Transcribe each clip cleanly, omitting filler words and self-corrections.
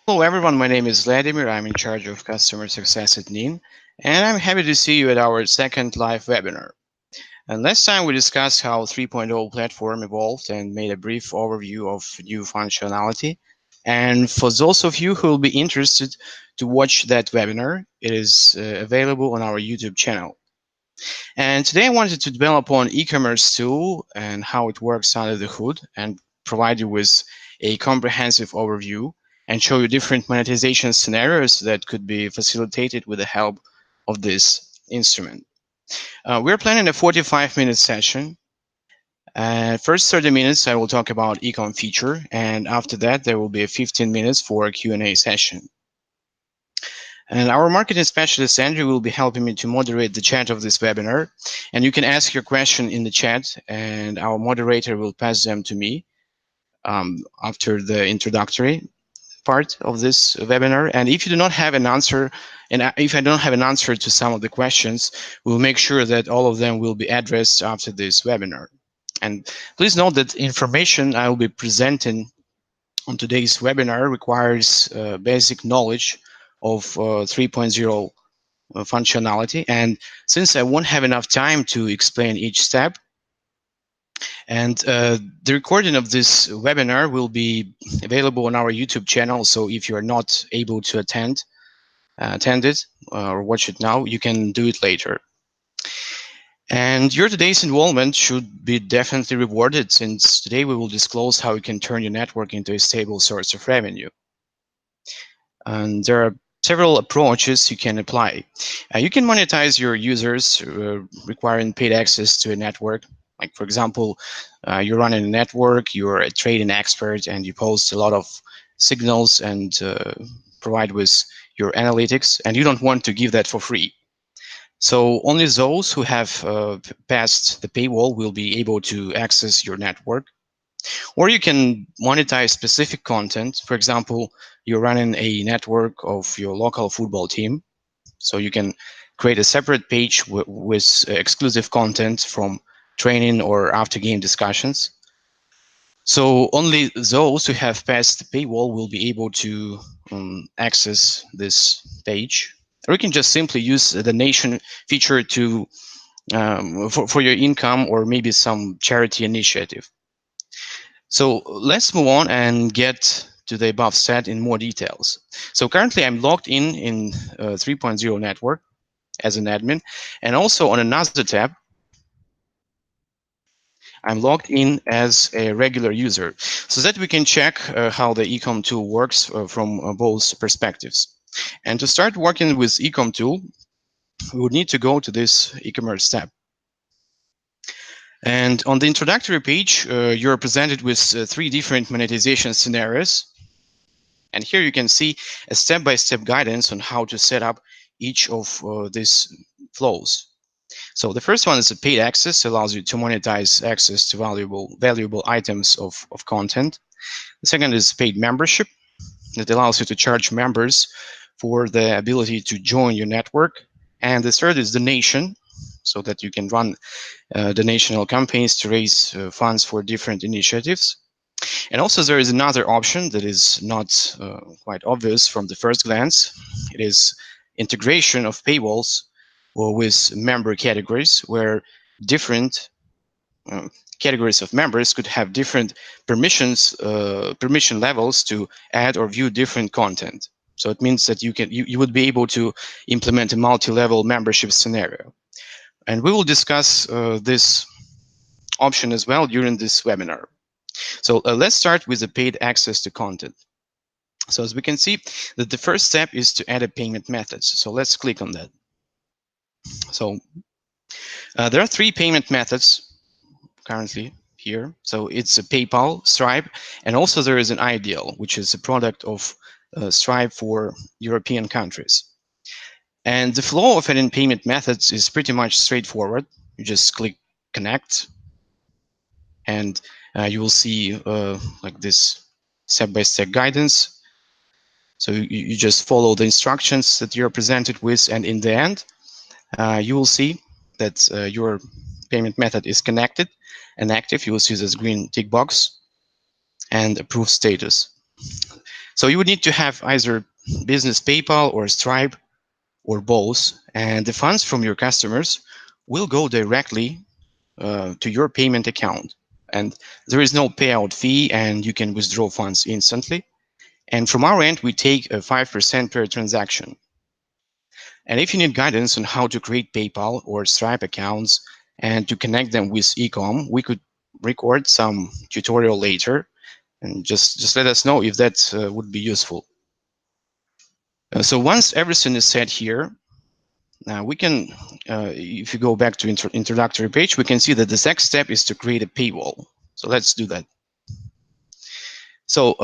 Hello everyone, my name is Vladimir. I'm in charge of customer success at Ning, and I'm happy to see you at our second live webinar. And last time we discussed how 3.0 platform evolved and made a brief overview of new functionality. And for those of you who will be interested to watch that webinar, it is available on our YouTube channel. And today I wanted to develop on eCommerce tool and how it works under the hood and provide you with a comprehensive overview and show you different monetization scenarios that could be facilitated with the help of this instrument. We're planning a 45-minute session. First 30 minutes I will talk about ecom feature, and after that there will be a 15 minutes for a Q&A session. And our marketing specialist, Andrew, will be helping me to moderate the chat of this webinar. And you can ask your question in the chat, and our moderator will pass them to me after the introductory part of this webinar. And if you do not have an answer, and if I don't have an answer to some of the questions, we'll make sure that all of them will be addressed after this webinar. And please note that information I will be presenting on today's webinar requires basic knowledge of 3.0 functionality. And since I won't have enough time to explain each step, and the recording of this webinar will be available on our YouTube channel. So if you're not able to attend it or watch it now, you can do it later. And your today's involvement should be definitely rewarded, since today we will disclose how you can turn your network into a stable source of revenue. And there are several approaches you can apply. You can monetize your users requiring paid access to a network. Like, for example, you're running a network, you're a trading expert, and you post a lot of signals and provide with your analytics, and you don't want to give that for free. So only those who have passed the paywall will be able to access your network. Or you can monetize specific content. For example, you're running a network of your local football team. So you can create a separate page with exclusive content from training or after game discussions. So only those who have passed the paywall will be able to access this page. Or you can just simply use the donation feature to for your income or maybe some charity initiative. So let's move on and get to the above set in more details. So currently I'm logged in 3.0 network as an admin, and also on another tab, I'm logged in as a regular user, so that we can check how the ecom tool works from both perspectives. And to start working with ecom tool, we would need to go to this eCommerce tab. And on the introductory page, you're presented with 3 different monetization scenarios. And here you can see a step-by-step guidance on how to set up each of these flows. So the first one is a paid access, allows you to monetize access to valuable items of content. The second is paid membership, that allows you to charge members for the ability to join your network. And the third is donation, so that you can run donational campaigns to raise funds for different initiatives. And also there is another option that is not quite obvious from the first glance. It is integration of paywalls with member categories, where different categories of members could have different permission levels to add or view different content. So it means that you would be able to implement a multi-level membership scenario. And we will discuss this option as well during this webinar. So let's start with the paid access to content. So as we can see, that the first step is to add a payment method. So let's click on that. So there are 3 payment methods currently here. So it's a PayPal, Stripe, and also there is an Ideal, which is a product of Stripe for European countries. And the flow of adding payment methods is pretty much straightforward. You just click connect, and you will see like this step-by-step guidance. So you just follow the instructions that you're presented with, and in the end, you will see that your payment method is connected and active. You will see this green tick box and approved status. So you would need to have either business PayPal or Stripe or both, and the funds from your customers will go directly to your payment account. And there is no payout fee, and you can withdraw funds instantly. And from our end, we take a 5% per transaction. And if you need guidance on how to create PayPal or Stripe accounts and to connect them with eCom, we could record some tutorial later, and just let us know if that would be useful. So once everything is set here, we can, if you go back to introductory page, we can see that the next step is to create a paywall. So let's do that. So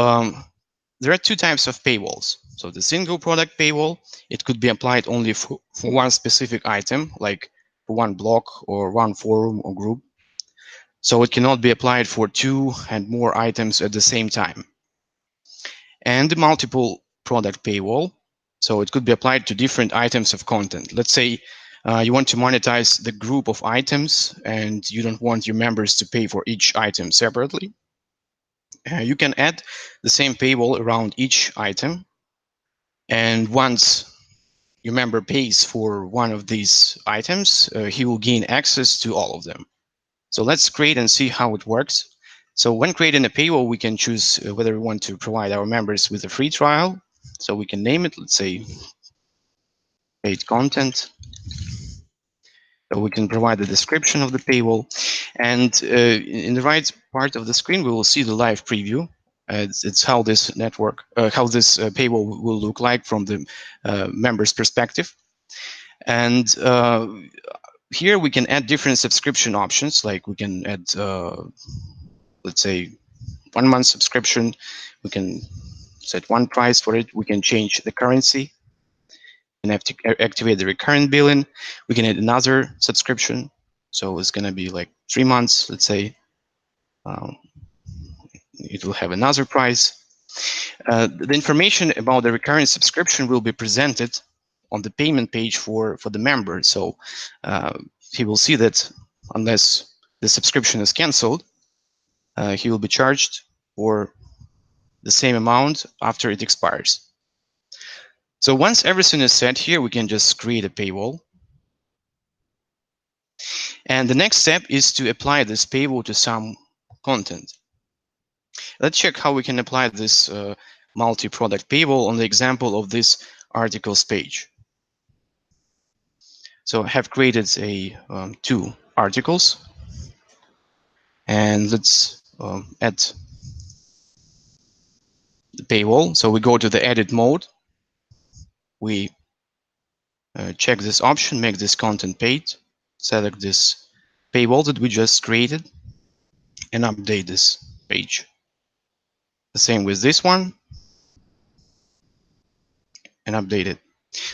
there are two types of paywalls. So the single product paywall, it could be applied only for one specific item, like for one block or one forum or group. So it cannot be applied for two and more items at the same time. And the multiple product paywall, so it could be applied to different items of content. Let's say you want to monetize the group of items and you don't want your members to pay for each item separately. You can add the same paywall around each item. And once your member pays for one of these items, he will gain access to all of them. So let's create and see how it works. So when creating a paywall, we can choose whether we want to provide our members with a free trial. So we can name it, let's say, paid content. So we can provide the description of the paywall. And in the right part of the screen, we will see the live preview. It's how this network, how this paywall will look like from the member's perspective. And here we can add different subscription options, like we can add, let's say, 1 month subscription. We can set one price for it. We can change the currency and have to activate the recurrent billing. We can add another subscription. So it's going to be like 3 months, let's say. It will have another price. The information about the recurrent subscription will be presented on the payment page for the member. So he will see that unless the subscription is canceled, he will be charged for the same amount after it expires. So once everything is set here, we can just create a paywall. And the next step is to apply this paywall to some content. Let's check how we can apply this multi-product paywall on the example of this articles page. So I have created two articles, and let's add the paywall. So we go to the edit mode. We check this option, make this content paid, select this paywall that we just created, and update this page. The same with this one, and update it.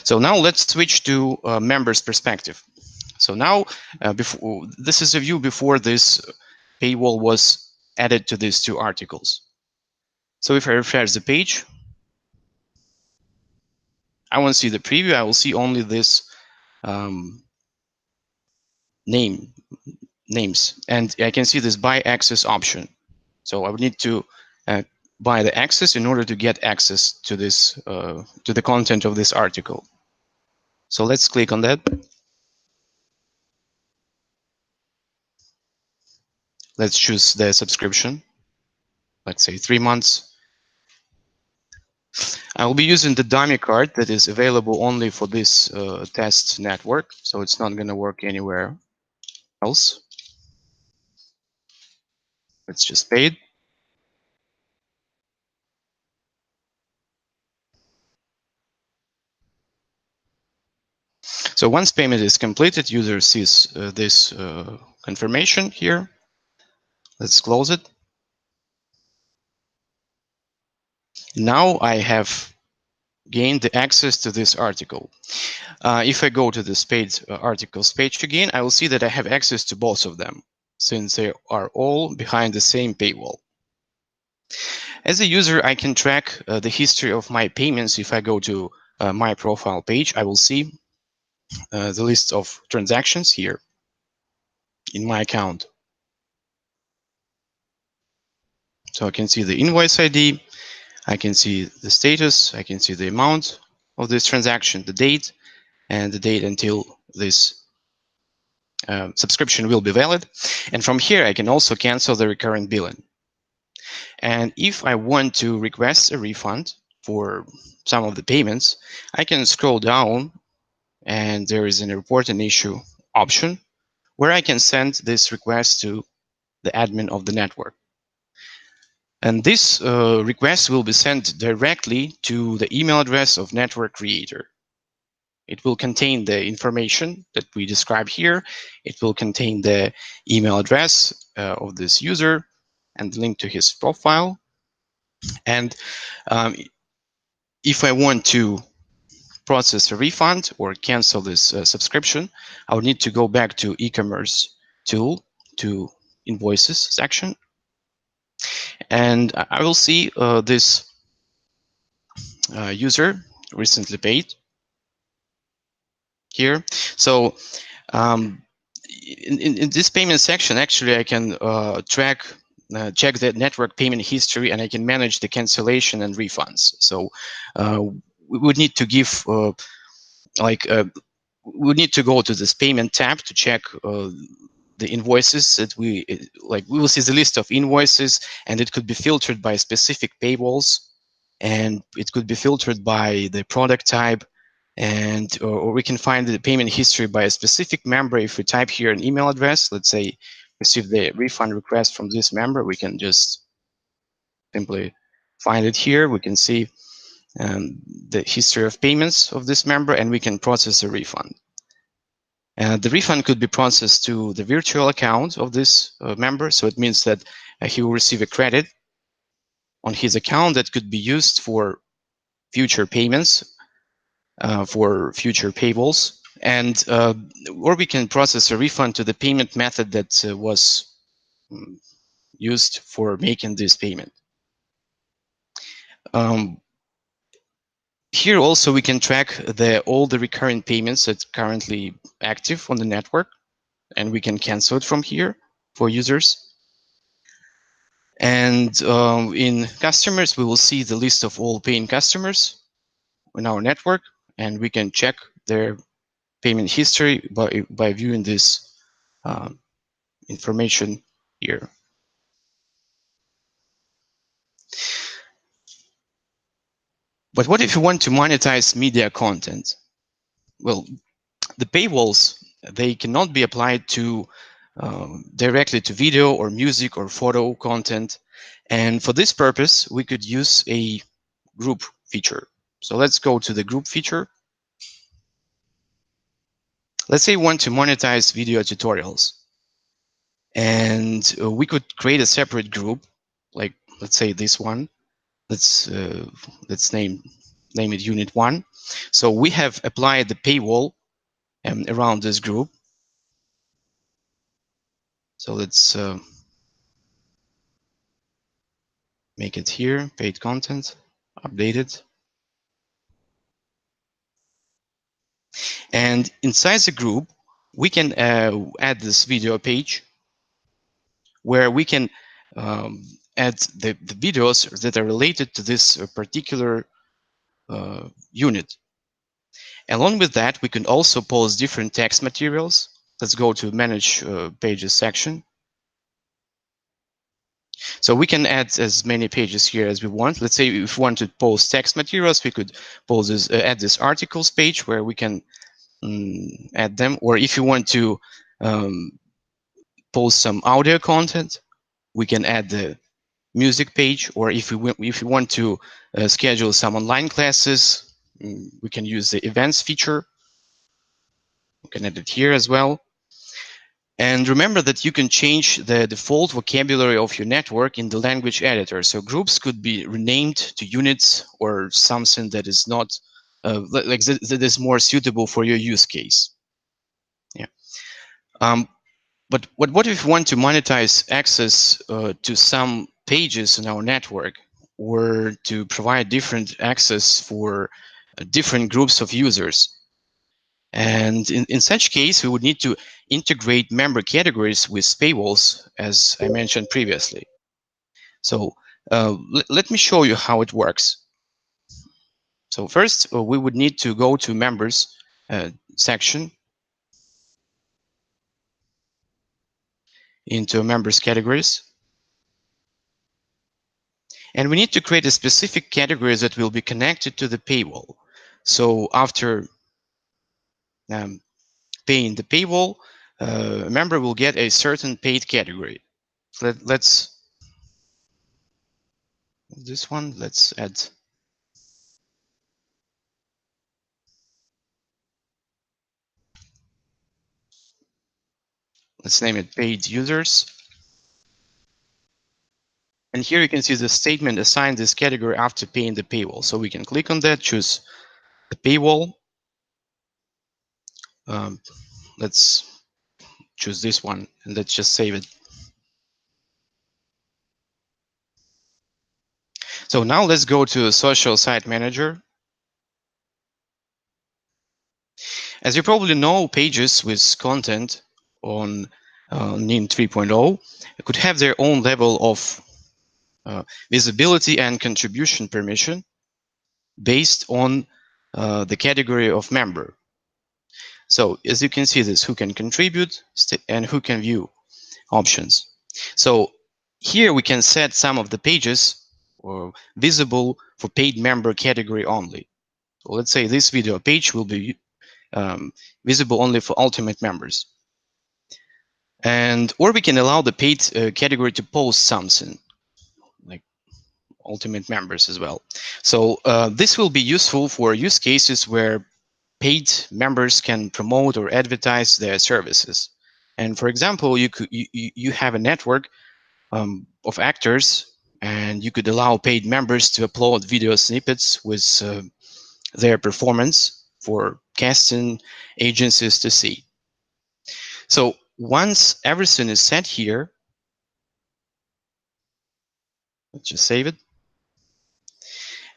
So now let's switch to members perspective. So now this is a view before this paywall was added to these two articles. So if I refresh the page, I won't see the preview. I will see only this names, and I can see this buy access option. So I would need to buy the access in order to get access to this to the content of this article. So let's click on that. Let's choose the subscription. Let's say 3 months. I will be using the dummy card that is available only for this test network, so it's not going to work anywhere else. Let's just pay it. So once payment is completed, user sees this confirmation here. Let's close it. Now I have gained the access to this article. If I go to this page, articles page again, I will see that I have access to both of them, since they are all behind the same paywall. As a user, I can track the history of my payments. If I go to my profile page, I will see the list of transactions here in my account. So I can see the invoice ID. I can see the status, I can see the amount of this transaction, the date, and the date until this subscription will be valid. And from here, I can also cancel the recurring billing. And if I want to request a refund for some of the payments, I can scroll down and there is an report an issue option where I can send this request to the admin of the network. And this request will be sent directly to the email address of network creator. It will contain the information that we describe here. It will contain the email address of this user and the link to his profile. And if I want to process a refund or cancel this subscription, I would need to go back to eCommerce tool to Invoices section. And I will see this user recently paid here. So in this payment section, actually, I can check the network payment history, and I can manage the cancellation and refunds. So we would need to give we would need to go to this payment tab to check the invoices that we will see the list of invoices, and it could be filtered by specific paywalls, and it could be filtered by the product type, and or we can find the payment history by a specific member. If we type here an email address, let's say receive the refund request from this member, we can just simply find it here. We can see the history of payments of this member, and we can process a refund. The refund could be processed to the virtual account of this member, so it means that he will receive a credit on his account that could be used for future payments, for future payables, and or we can process a refund to the payment method that was used for making this payment. Here also we can track all the recurring payments that's currently active on the network, and we can cancel it from here for users. And in customers, we will see the list of all paying customers in our network, and we can check their payment history by viewing this information here. But what if you want to monetize media content? Well, the paywalls, they cannot be applied to directly to video or music or photo content. And for this purpose, we could use a group feature. So let's go to the group feature. Let's say we want to monetize video tutorials. And we could create a separate group, like let's say this one. Let's name it Unit 1. So we have applied the paywall around this group. So let's make it here, paid content, update it. And inside the group, we can add this video page where we can add the videos that are related to this particular unit. Along with that, we can also post different text materials. Let's go to Manage Pages section. So we can add as many pages here as we want. Let's say if we want to post text materials, we could post this, add this articles page where we can add them. Or if you want to post some audio content, we can add the music page. Or if you want to schedule some online classes, we can use the events feature. We can add it here as well. And remember that you can change the default vocabulary of your network in the language editor. So groups could be renamed to units or something that is not that is more suitable for your use case. Yeah. But what if we want to monetize access to some pages in our network, or to provide different access for different groups of users? And in such case, we would need to integrate member categories with paywalls, as I mentioned previously. So Let me show you how it works. So first, we would need to go to members section into members categories. And we need to create a specific category that will be connected to the paywall. So after paying the paywall, a member will get a certain paid category. So let's this one. Let's add. Let's name it paid users. And here you can see the statement assigned this category after paying the paywall. So we can click on that, choose the paywall. Let's choose this one and let's just save it. So now let's go to Social Site Manager. As you probably know, pages with content on Ning 3.0 could have their own level of visibility and contribution permission based on the category of member. So as you can see this, who can contribute and who can view options. So here we can set some of the pages visible for paid member category only. So let's say this video page will be visible only for ultimate members. Or we can allow the paid category to post something like ultimate members as well. So this will be useful for use cases where paid members can promote or advertise their services. And for example, you have a network of actors, and you could allow paid members to upload video snippets with their performance for casting agencies to see. So once everything is set here, let's just save it.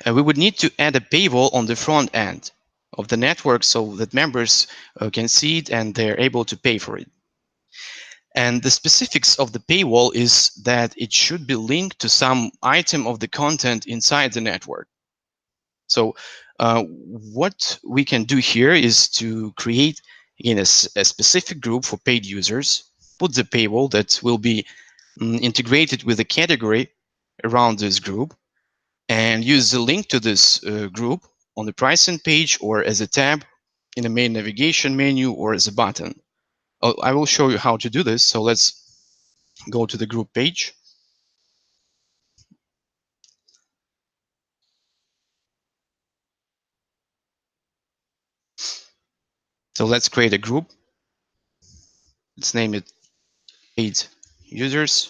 We would need to add a paywall on the front end of the network so that members can see it and they're able to pay for it. And the specifics of the paywall is that it should be linked to some item of the content inside the network. So what we can do here is to create, again, a specific group for paid users, put the paywall that will be integrated with a category around this group, and use the link to this group on the pricing page or as a tab in the main navigation menu or as a button. I will show you how to do this. So let's go to the group page. So let's create a group. Let's name it paid users.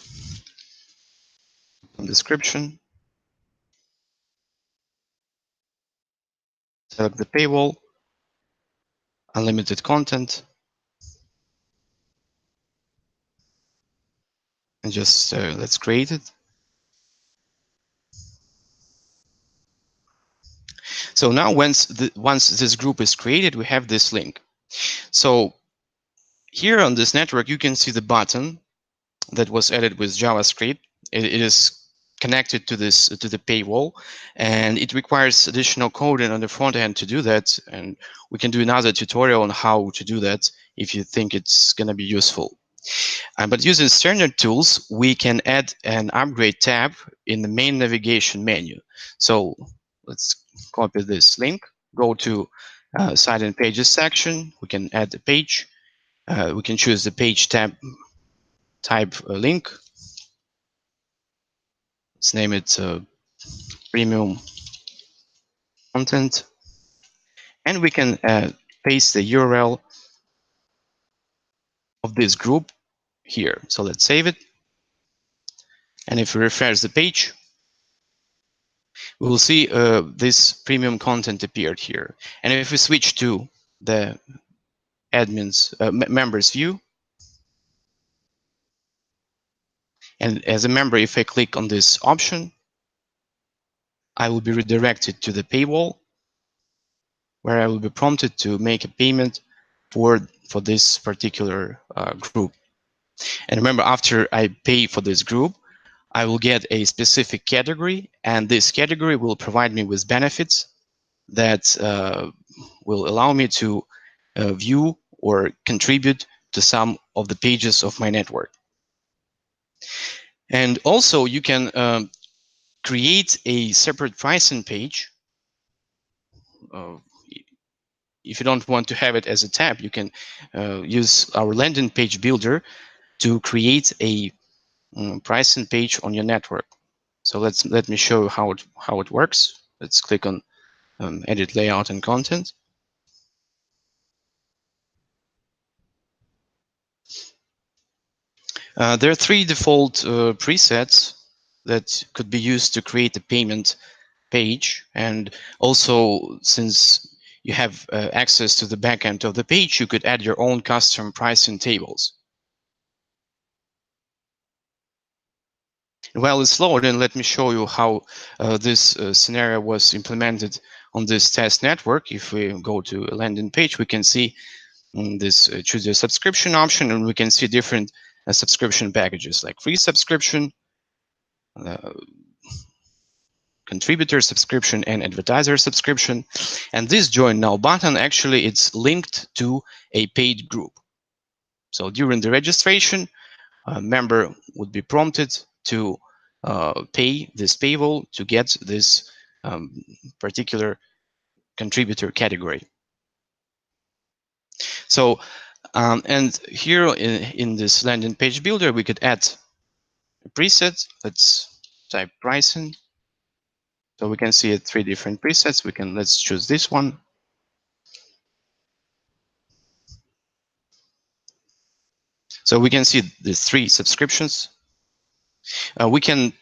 Description. Select the paywall. Unlimited content. And just let's create it. So now once this group is created, we have this link. So here on this network, you can see the button that was added with JavaScript. It is connected to the paywall, and it requires additional coding on the front end to do that. And we can do another tutorial on how to do that if you think it's going to be useful. But using standard tools, we can add an upgrade tab in the main navigation menu. So let's copy this link, go to Site and Pages section. We can add the page. We can choose the page tab type link. Let's name it premium content. And we can paste the URL of this group here. So let's save it. And if we refresh the page, we will see this premium content appeared here. And if we switch to the members view, and as a member, if I click on this option, I will be redirected to the paywall, where I will be prompted to make a payment for this particular group. And remember, after I pay for this group, I will get a specific category, and this category will provide me with benefits that will allow me to view or contribute to some of the pages of my network. And also you can create a separate pricing page. If you don't want to have it as a tab, you can use our landing page builder to create a pricing page on your network. So let me show you how it works. Let's click on edit layout and content. There are 3 default presets that could be used to create a payment page. And also, since you have access to the backend of the page, you could add your own custom pricing tables. While it's loading, let me show you how this scenario was implemented on this test network. If we go to a landing page, we can see this choose a subscription option, and we can see different subscription packages like free subscription, contributor subscription, and advertiser subscription. And this join now button, actually it's linked to a paid group. So during the registration, a member would be prompted to pay this paywall to get this particular contributor category. So and here in this landing page builder, we could add a preset. Let's type pricing. So we can see 3 different presets. Let's choose this one. So we can see the 3 subscriptions. We can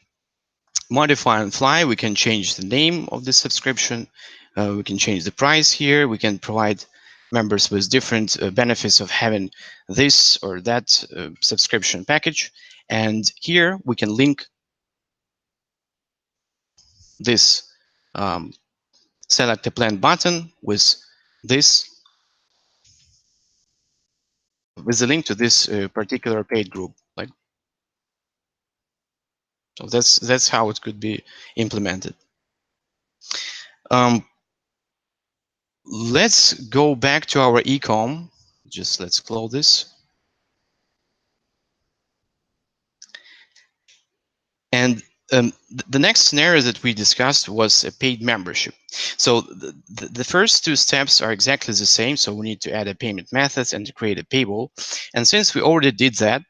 modify on fly. We can change the name of the subscription. We can change the price here. We can provide members with different benefits of having this or that subscription package. And here we can link this select a plan button with this, with the link to this particular paid group. Like, so that's how it could be implemented. Let's go back to our ecom. Just let's close this. And the next scenario that we discussed was a paid membership. So the first 2 steps are exactly the same. So we need to add a payment method and to create a paywall. And since we already did that,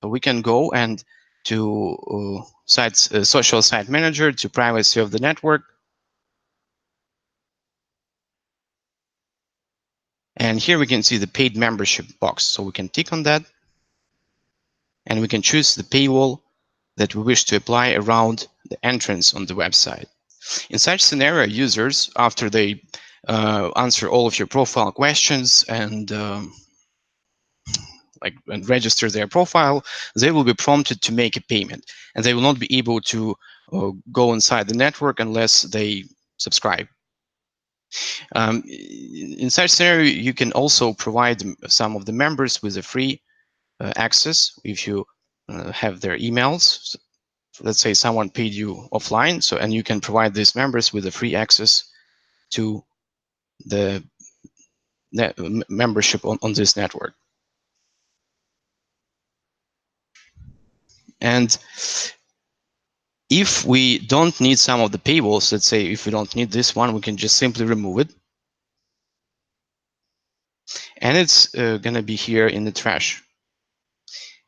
we can go and to social site manager, to privacy of the network. And here we can see the paid membership box. So we can tick on that, and we can choose the paywall that we wish to apply around the entrance on the website. In such scenario, users, after they answer all of your profile questions and register their profile, they will be prompted to make a payment, and they will not be able to go inside the network unless they subscribe. In such scenario, you can also provide some of the members with a free access if you have their emails. So let's say someone paid you offline, and you can provide these members with a free access to the membership on this network. And if we don't need some of the paywalls, let's say if we don't need this one, we can just simply remove it. And it's going to be here in the trash.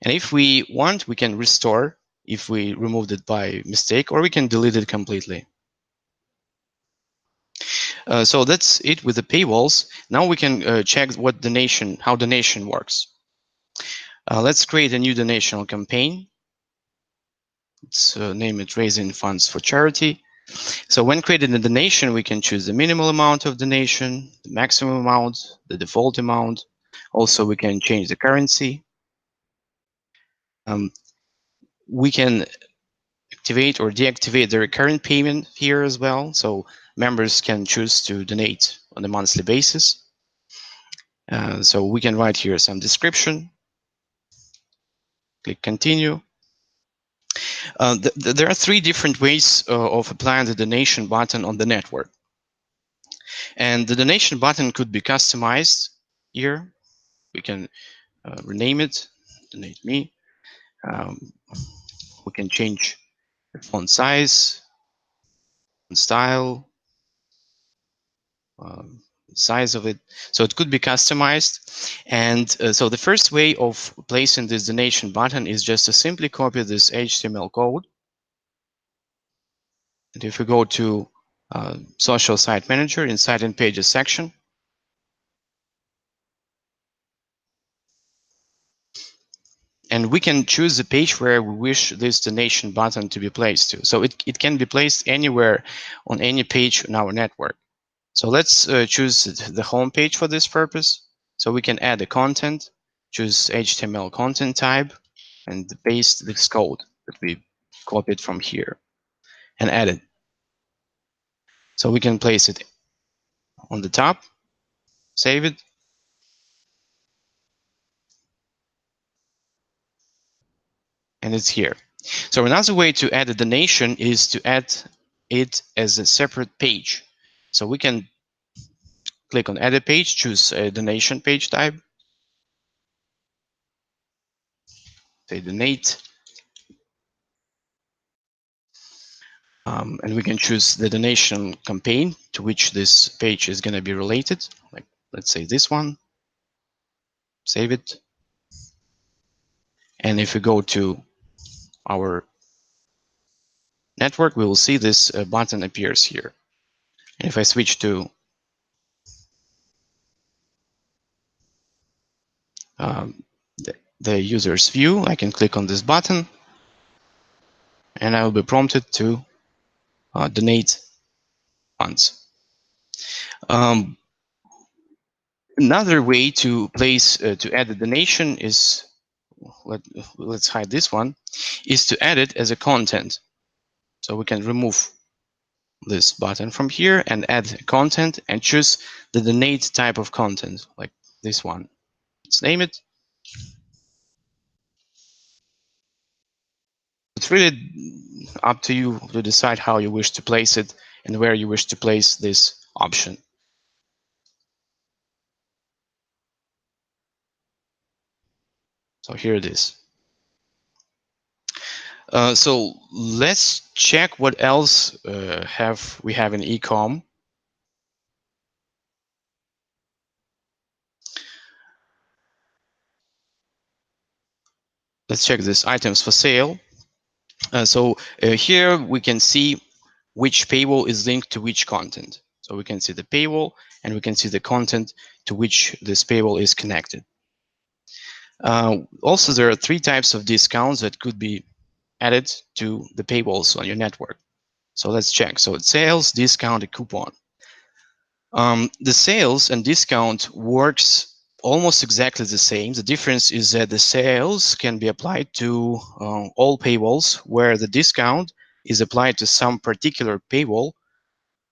And if we want, we can restore if we removed it by mistake, or we can delete it completely. So that's it with the paywalls. Now we can check how donation works. Let's create a new donational campaign. Let's name it Raising Funds for Charity. So when creating a donation, we can choose the minimal amount of donation, the maximum amount, the default amount. Also, we can change the currency. We can activate or deactivate the recurrent payment here as well. So members can choose to donate on a monthly basis. So we can write here some description. Click continue. There are three different ways of applying the donation button on the network. And the donation button could be customized here. We can rename it, donate me. Um, we can change the font size, style, size of it. So it could be customized. And so the first way of placing this donation button is just to simply copy this HTML code. And if we go to Social Site Manager inside in Pages section, and we can choose the page where we wish this donation button to be placed to. So it can be placed anywhere on any page on our network. So let's choose the home page for this purpose. So we can add the content, choose HTML content type, and paste this code that we copied from here and add it. So we can place it on the top, save it, and it's here. So another way to add a donation is to add it as a separate page. So we can click on Edit Page, choose a donation page type, say Donate, and we can choose the donation campaign to which this page is going to be related. Like, let's say this one, save it. And if we go to our network, we will see this button appears here. And if I switch to um, the user's view, I can click on this button, and I will be prompted to donate funds. Another way to place to add a donation is let's hide this one, is to add it as a content. So we can remove this button from here and add content and choose the donate type of content, like this one. Let's name it. It's really up to you to decide how you wish to place it and where you wish to place this option. So here it is. So let's check what else we have in ecom. Let's check this items for sale. So here we can see which paywall is linked to which content. So we can see the paywall and we can see the content to which this paywall is connected. Also, there are three types of discounts that could be added to the paywalls on your network. So let's check. So it's sales, discount, and coupon. The sales and discount works almost exactly the same. The difference is that the sales can be applied to all paywalls, where the discount is applied to some particular paywall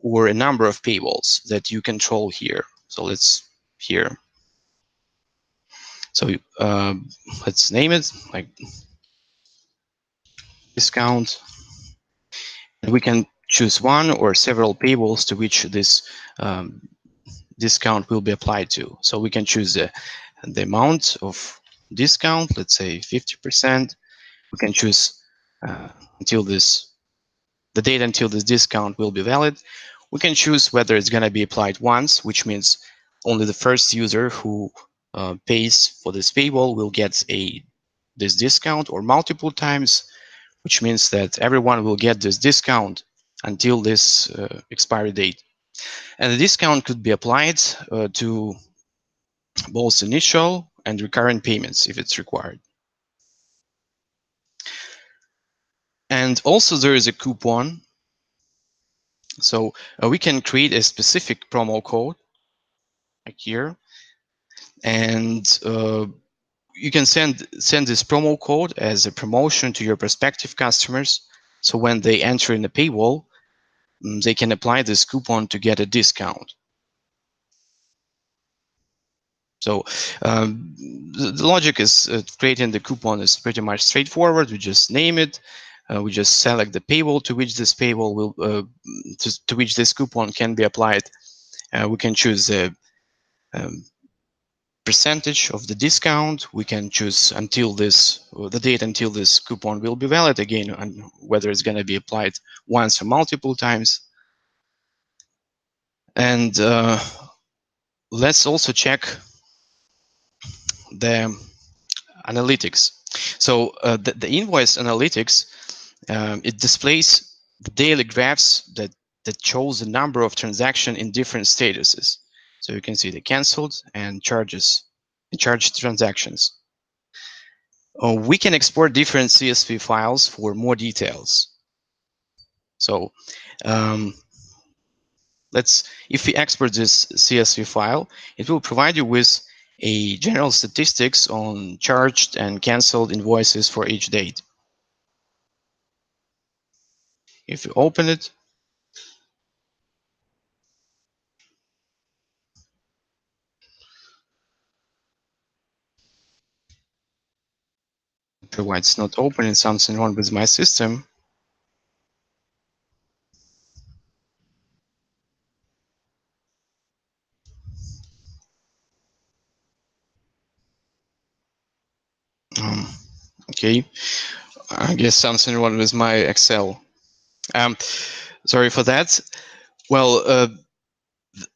or a number of paywalls that you control here. So let's here. So let's name it like discount. And we can choose one or several paywalls to which this discount will be applied to. So we can choose the amount of discount, let's say 50%. We can choose until the date until this discount will be valid. We can choose whether it's going to be applied once, which means only the first user who pays for this paywall will get this discount, or multiple times, which means that everyone will get this discount until this expiry date. And the discount could be applied to both initial and recurrent payments if it's required. And also there is a coupon. So we can create a specific promo code like here, and you can send this promo code as a promotion to your prospective customers. So when they enter in the paywall, they can apply this coupon to get a discount. So the logic is creating the coupon is pretty much straightforward. We just name it, We just select the paywall to which this paywall will to which this coupon can be applied. We can choose the um, percentage of the discount. We can choose until this the date until this coupon will be valid again, and whether it's going to be applied once or multiple times. And let's also check the analytics. So the invoice analytics, it displays the daily graphs that shows the number of transactions in different statuses. So you can see the canceled and charges, charged transactions. We can export different CSV files for more details. So if we export this CSV file, it will provide you with a general statistics on charged and canceled invoices for each date. If you open it, why it's not opening, something wrong with my system. Okay, I guess something wrong with my Excel. Sorry for that. Well,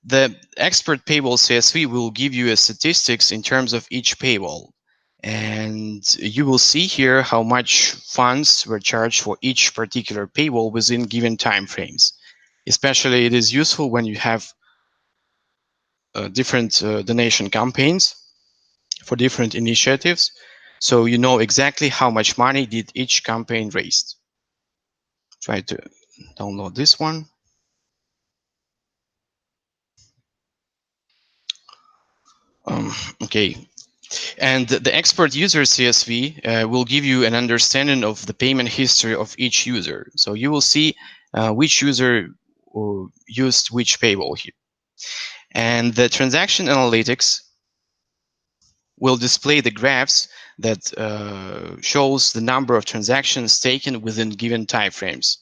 the expert paywall CSV will give you a statistics in terms of each paywall. And you will see here how much funds were charged for each particular paywall within given time frames. Especially it is useful when you have different donation campaigns for different initiatives. So you know exactly how much money did each campaign raise. Try to download this one. Okay, and the expert user CSV will give you an understanding of the payment history of each user. So you will see which user used which paywall here. And the transaction analytics will display the graphs that shows the number of transactions taken within given time frames.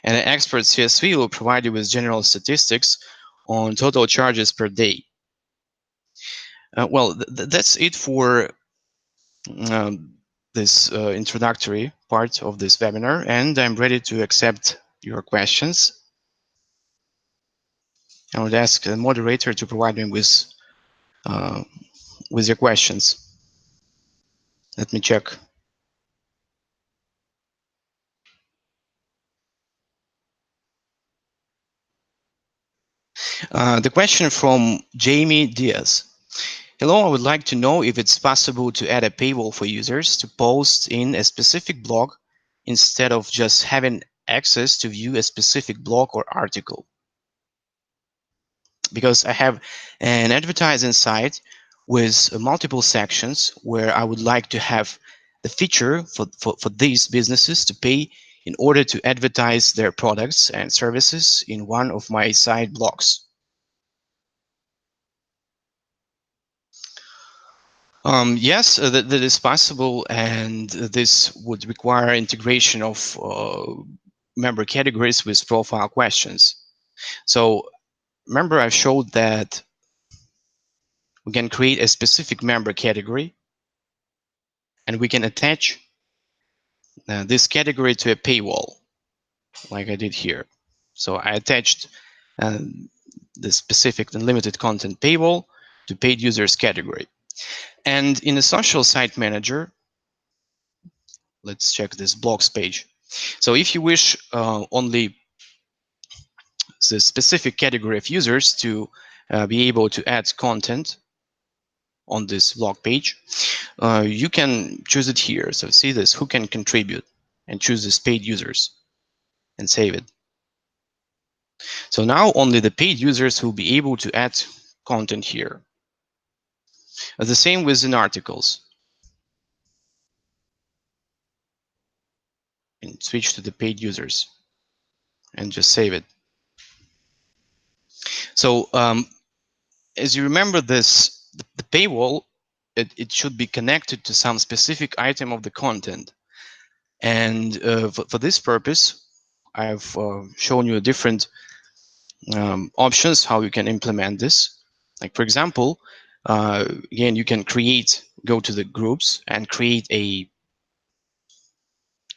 And an expert CSV will provide you with general statistics on total charges per day. Well, that's it for this introductory part of this webinar, and I'm ready to accept your questions. I would ask the moderator to provide me with your questions. Let me check. The question from Jamie Diaz. Hello, I would like to know if it's possible to add a paywall for users to post in a specific blog instead of just having access to view a specific blog or article. Because I have an advertising site with multiple sections where I would like to have the feature for these businesses to pay in order to advertise their products and services in one of my side blogs. Yes, that is possible, and this would require integration of member categories with profile questions. So remember, I showed that we can create a specific member category, and we can attach this category to a paywall, like I did here. So I attached the specific and limited content paywall to paid users category. And in the social site manager, let's check this blogs page. So if you wish only the specific category of users to be able to add content on this blog page, you can choose it here. So see this, who can contribute, and choose this paid users and save it. So now only the paid users will be able to add content here. The same with in articles. And switch to the paid users and just save it. So as you remember this, the paywall, it should be connected to some specific item of the content. And for this purpose, I've shown you different options how you can implement this. Like for example, again, you can go to the groups and create a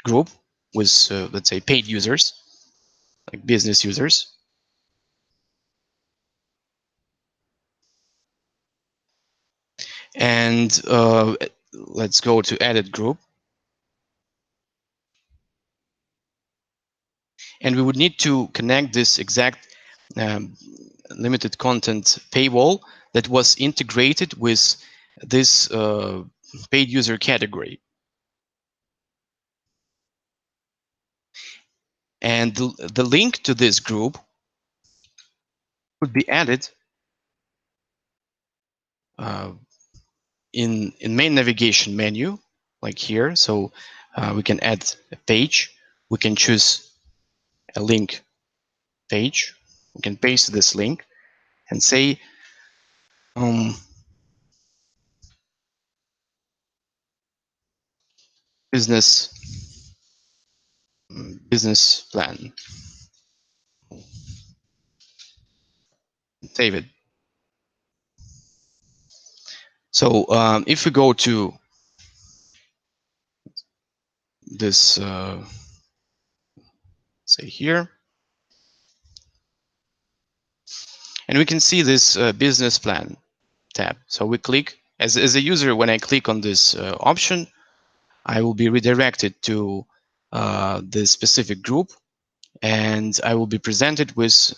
group with, let's say, paid users, like business users. And let's go to edit group. And we would need to connect this exact um, limited content paywall that was integrated with this paid user category. And the link to this group would be added uh, in main navigation menu, like here. So we can add a page. We can choose a link page. We can paste this link and say business plan. Save it. So if we go to this, say here, and we can see this business plan tab. So we click, as a user, when I click on this option, I will be redirected to the specific group, and I will be presented with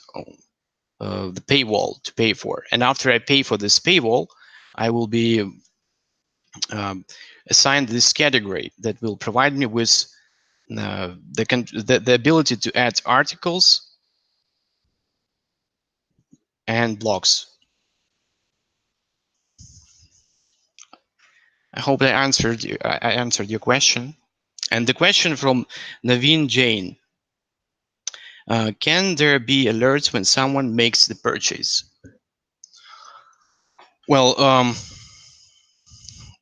the paywall to pay for. And after I pay for this paywall, I will be assigned this category that will provide me with the ability to add articles and blogs. I hope I answered your question. And the question from Naveen Jain: can there be alerts when someone makes the purchase? Well,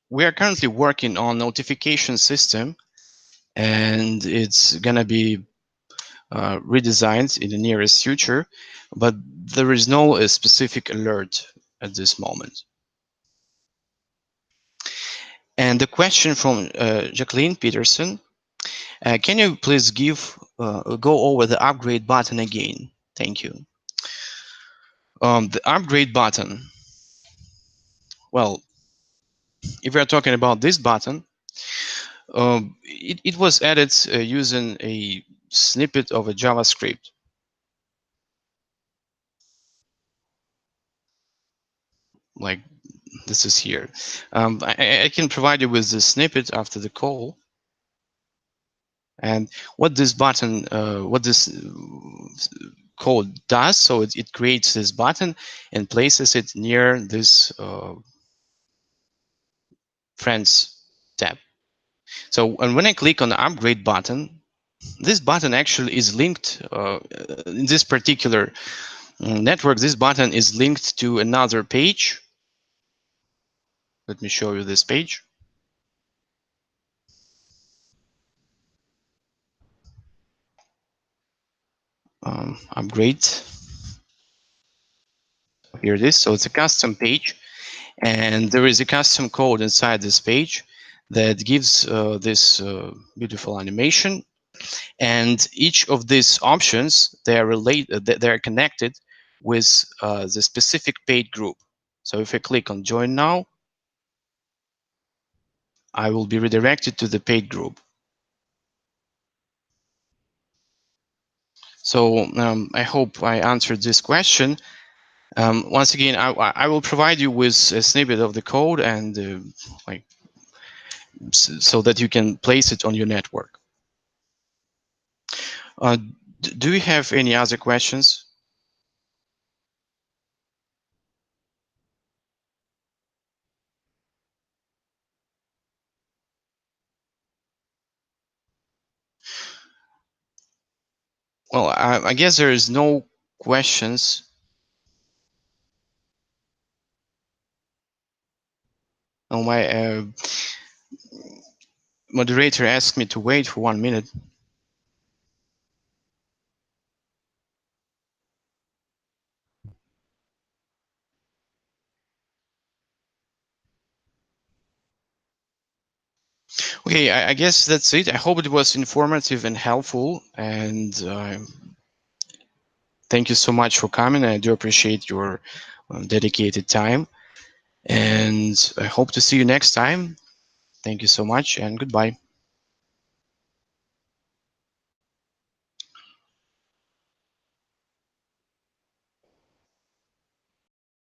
we are currently working on notification system, and it's gonna be redesigned in the nearest future, but there is no specific alert at this moment. And the question from Jacqueline Peterson: can you please go over the upgrade button again? Thank you. The upgrade button. Well, if we are talking about this button, it was added using a snippet of a JavaScript. Like this is here. I can provide you with the snippet after the call. And what this button, what this code does, so it creates this button and places it near this Friends tab. So, and when I click on the upgrade button, this button actually is linked in this particular network. This button is linked to another page. Let me show you this page. Upgrade. Here it is. So it's a custom page, and there is a custom code inside this page that gives this beautiful animation. And each of these options, they are related, they are connected with the specific paid group. So if I click on Join Now, I will be redirected to the paid group. So I hope I answered this question. Once again, I will provide you with a snippet of the code and like so that you can place it on your network. Do you have any other questions? Well, I guess there is no questions. On my moderator asked me to wait for 1 minute. Okay, I guess that's it. I hope it was informative and helpful. And thank you so much for coming. I do appreciate your dedicated time. And I hope to see you next time. Thank you so much and goodbye.